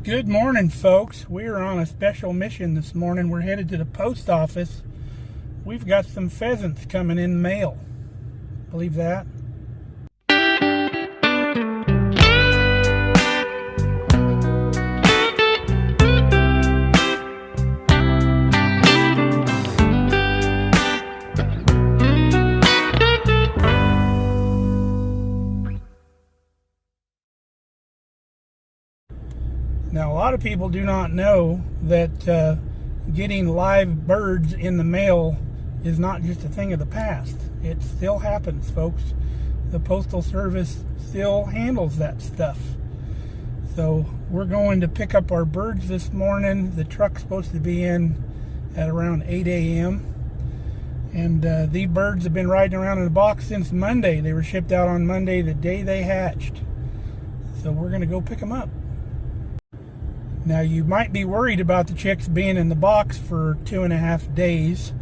Good morning, folks. We're on a special mission this morning. We're headed to the post office. We've got some pheasants coming in the mail. Believe that? Now, a lot of people do not know that getting live birds in the mail is not just a thing of the past. It still happens, folks. The Postal Service still handles that stuff. So we're going to pick up our birds this morning. The truck's supposed to be in at around 8 a.m. And these birds have been riding around in the box since Monday. They were shipped out on Monday, the day they hatched. So we're going to go pick them up. Now, you might be worried about the chicks being in the box for 2.5 days,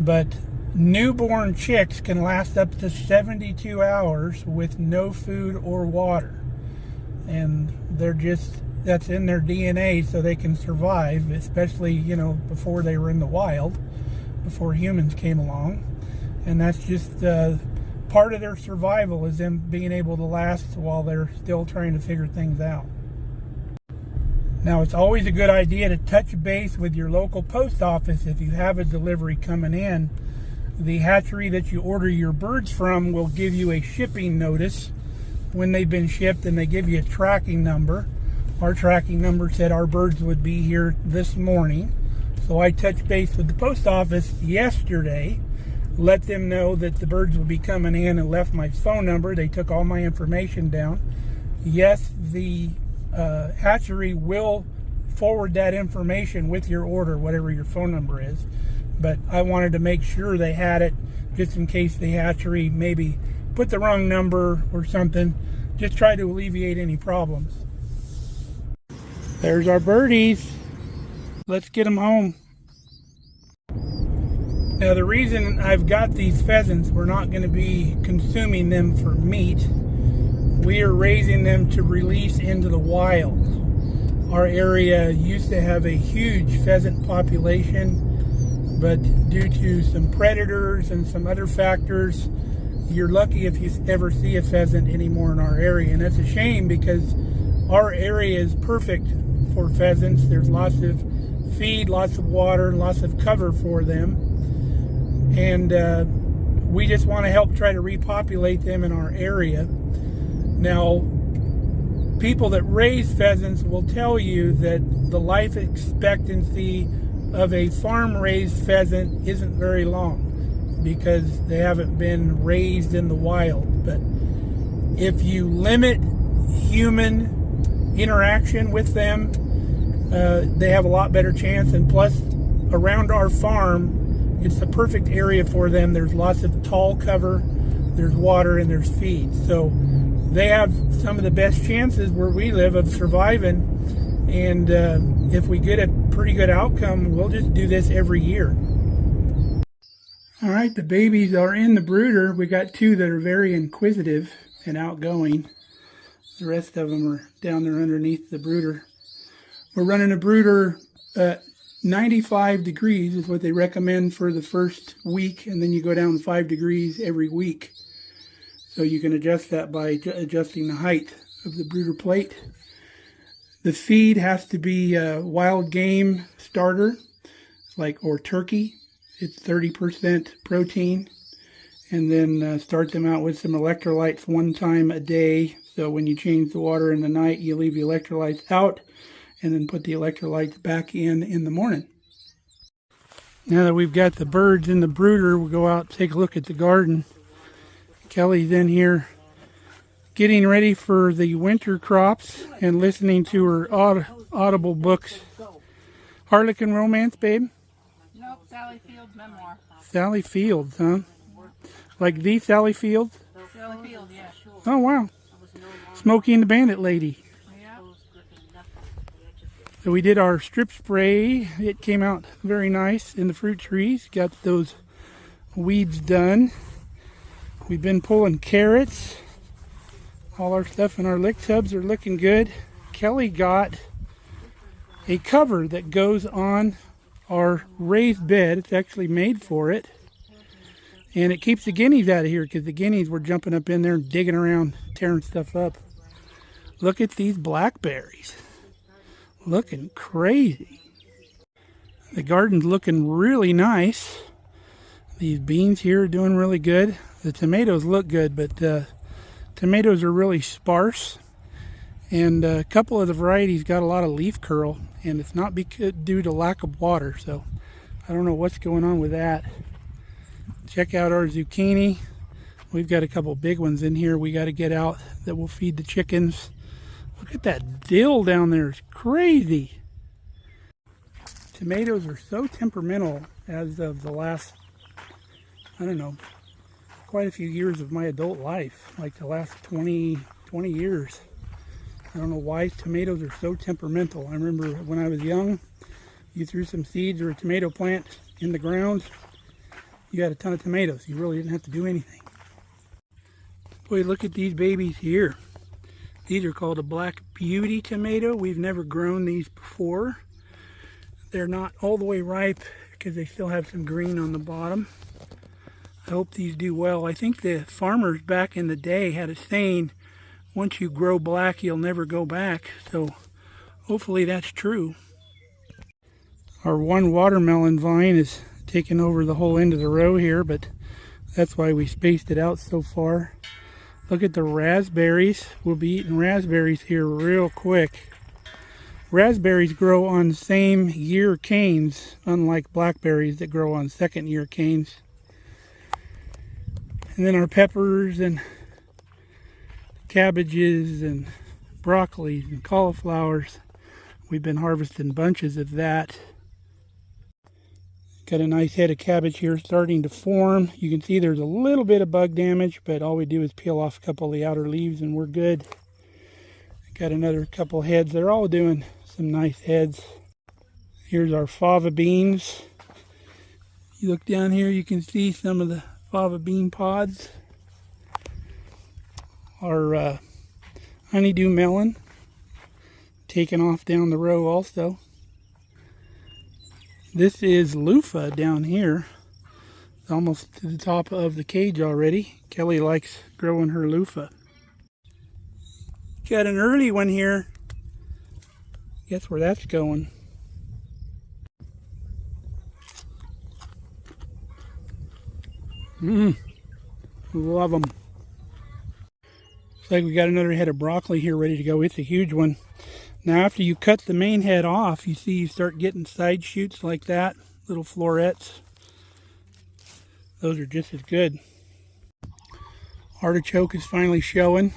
but newborn chicks can last up to 72 hours with no food or water. And that's in their DNA, so they can survive, especially, before they were in the wild, before humans came along. And that's just part of their survival, is them being able to last while they're still trying to figure things out. Now, it's always a good idea to touch base with your local post office if you have a delivery coming in. The hatchery that you order your birds from will give you a shipping notice when they've been shipped, and they give you a tracking number. Our tracking number said our birds would be here this morning. So I touched base with the post office yesterday, let them know that the birds would be coming in, and left my phone number. They took all my information down. Yes, the hatchery will forward that information with your order, whatever your phone number is, but I wanted to make sure they had it, just in case the hatchery maybe put the wrong number or something. Just try to alleviate any problems. There's our birdies. Let's get them home. Now, the reason I've got these pheasants, we're not going to be consuming them for meat. We are raising them to release into the wild. Our area used to have a huge pheasant population, but due to some predators and some other factors, you're lucky if you ever see a pheasant anymore in our area. And that's a shame, because our area is perfect for pheasants. There's lots of feed, lots of water, lots of cover for them. And we just want to help try to repopulate them in our area. Now, people that raise pheasants will tell you that the life expectancy of a farm-raised pheasant isn't very long, because they haven't been raised in the wild. But if you limit human interaction with them, they have a lot better chance. And plus, around our farm, it's the perfect area for them. There's lots of tall cover, there's water, and there's feed. So they have some of the best chances where we live of surviving. And if we get a pretty good outcome, we'll just do this every year. All right, the babies are in the brooder. We got two that are very inquisitive and outgoing. The rest of them are down there underneath the brooder. We're running a brooder 95 degrees is what they recommend for the first week, and then you go down 5 degrees every week. So you can adjust that by adjusting the height of the brooder plate. The feed has to be wild game starter, or turkey. It's 30% protein. And then start them out with some electrolytes 1 time a day. So when you change the water in the night, you leave the electrolytes out, and then put the electrolytes back in the morning. Now that we've got the birds in the brooder, we'll go out and take a look at the garden. Kelly's in here getting ready for the winter crops and listening to her audible books. Harlequin Romance, babe? Nope, Sally Fields memoir. Sally Fields, huh? Like the Sally Fields? Sally Fields, yeah. Oh, wow. Smokey and the Bandit Lady. Yeah. So we did our strip spray. It came out very nice in the fruit trees. Got those weeds done. We've been pulling carrots. All our stuff in our lick tubs are looking good. Kelly got a cover that goes on our raised bed. It's actually made for it. And it keeps the guineas out of here because the guineas were jumping up in there and digging around, tearing stuff up. Look at these blackberries. Looking crazy. The garden's looking really nice. These beans here are doing really good. The tomatoes look good, but tomatoes are really sparse. And a couple of the varieties got a lot of leaf curl, and it's not due to lack of water, so I don't know what's going on with that. Check out our zucchini. We've got a couple big ones in here we got to get out that will feed the chickens. Look at that dill down there. It's crazy. Tomatoes are so temperamental as of the last, I don't know, quite a few years of my adult life, like the last 20 years. I don't know why tomatoes are so temperamental. I remember when I was young, you threw some seeds or a tomato plant in the ground, you had a ton of tomatoes. You really didn't have to do anything. Boy, look at these babies here. These are called a Black Beauty tomato. We've never grown these before. They're not all the way ripe because they still have some green on the bottom. I hope these do well. I think the farmers back in the day had a saying, once you grow black, you'll never go back. So hopefully that's true. Our one watermelon vine is taking over the whole end of the row here, but that's why we spaced it out so far. Look at the raspberries. We'll be eating raspberries here real quick. Raspberries grow on same year canes, unlike blackberries that grow on second year canes. And then our peppers and cabbages and broccoli and cauliflowers. We've been harvesting bunches of that. Got a nice head of cabbage here starting to form. You can see there's a little bit of bug damage, but all we do is peel off a couple of the outer leaves and we're good. Got another couple heads. They're all doing some nice heads. Here's our fava beans. You look down here, you can see some of the fava bean pods. Our honeydew melon taking off down the row also. This is loofah down here. It's almost to the top of the cage already. Kelly likes growing her loofah. Got an early one here. Guess where that's going. Love them. Looks like we got another head of broccoli here ready to go. It's a huge one. Now after you cut the main head off, you see you start getting side shoots like that, little florets. Those are just as good. Artichoke is finally showing.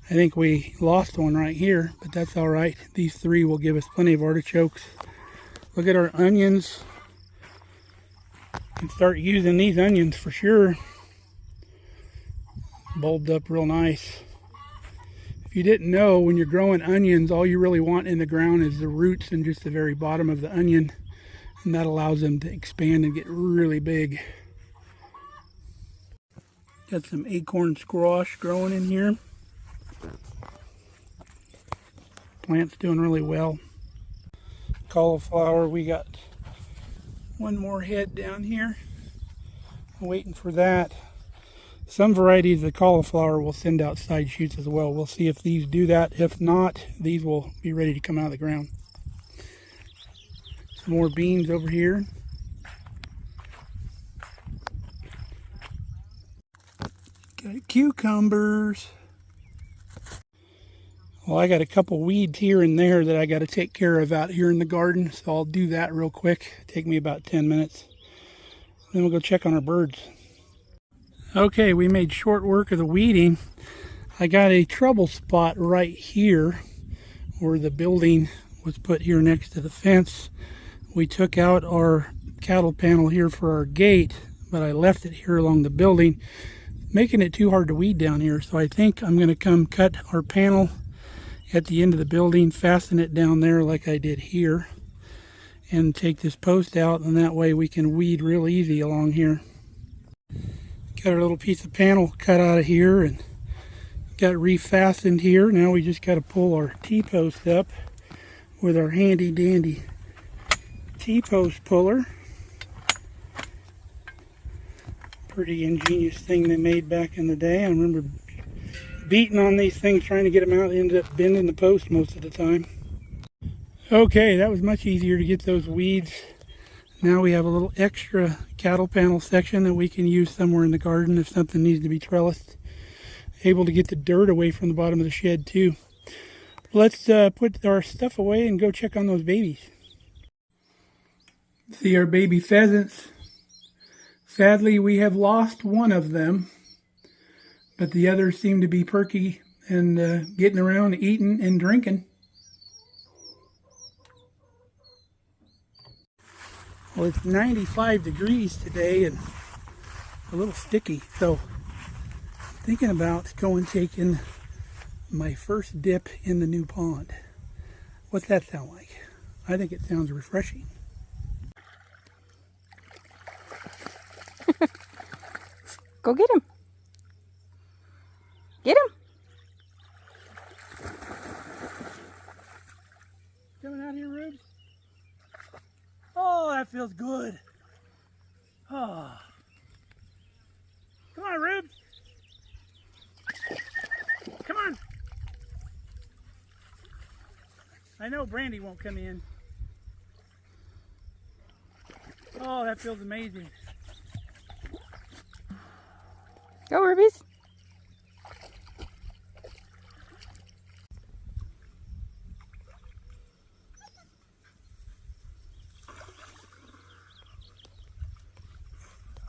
I think we lost one right here, but that's all right. These three will give us plenty of artichokes. Look at our onions. Can start using these onions for sure. Bulbed up real nice. If you didn't know, when you're growing onions, all you really want in the ground is the roots and just the very bottom of the onion, and that allows them to expand and get really big. Got some acorn squash growing in here. Plant's doing really well. Cauliflower, we got one more head down here. I'm waiting for that. Some varieties of cauliflower will send out side shoots as well. We'll see if these do that. If not, these will be ready to come out of the ground. Some more beans over here. Got cucumbers. Well, I got a couple weeds here and there that I got to take care of out here in the garden, so I'll do that real quick. Take me about 10 minutes. Then we'll go check on our birds. Okay, we made short work of the weeding. I got a trouble spot right here where the building was put here next to the fence. We took out our cattle panel here for our gate, but I left it here along the building, making it too hard to weed down here. So I think I'm going to come cut our panel at the end of the building, fasten it down there like I did here, and take this post out, and that way we can weed real easy along here. Got our little piece of panel cut out of here and got refastened here. Now we just got to pull our T-post up. with our handy dandy T-post puller. Pretty ingenious thing they made back in the day. I remember beating on these things trying to get them out. They ended up bending the post most of the time. Okay, that was much easier to get those weeds. Now we have a little extra cattle panel section that we can use somewhere in the garden if something needs to be trellised. Able to get the dirt away from the bottom of the shed too. Let's put our stuff away and go check on those babies. See our baby pheasants. Sadly, we have lost one of them, but the others seem to be perky and getting around, eating and drinking. Well, it's 95 degrees today and a little sticky, so I'm thinking about going taking my first dip in the new pond. What's that sound like? I think it sounds refreshing. Go get him. Get him. Coming out here, Rubes? Oh, that feels good. Oh. Come on, Rubes. Come on. I know Brandy won't come in. Oh, that feels amazing. Go, Rubies.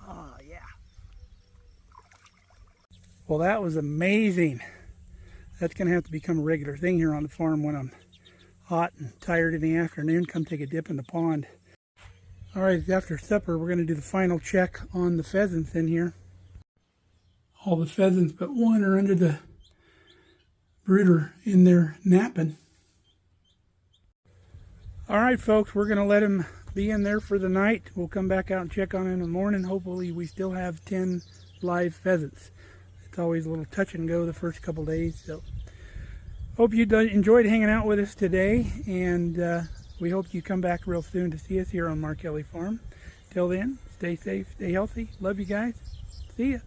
Oh, yeah. Well, that was amazing. That's going to have to become a regular thing here on the farm when I'm hot and tired in the afternoon. Come take a dip in the pond. All right, after supper, we're going to do the final check on the pheasants in here. All the pheasants but one are under the brooder in there napping. All right, folks, we're going to let them be in there for the night. We'll come back out and check on them in the morning. Hopefully, we still have 10 live pheasants. It's always a little touch and go the first couple days. So, hope you enjoyed hanging out with us today, and we hope you come back real soon to see us here on Mark Kelly Farm. Till then, stay safe, stay healthy. Love you guys. See ya.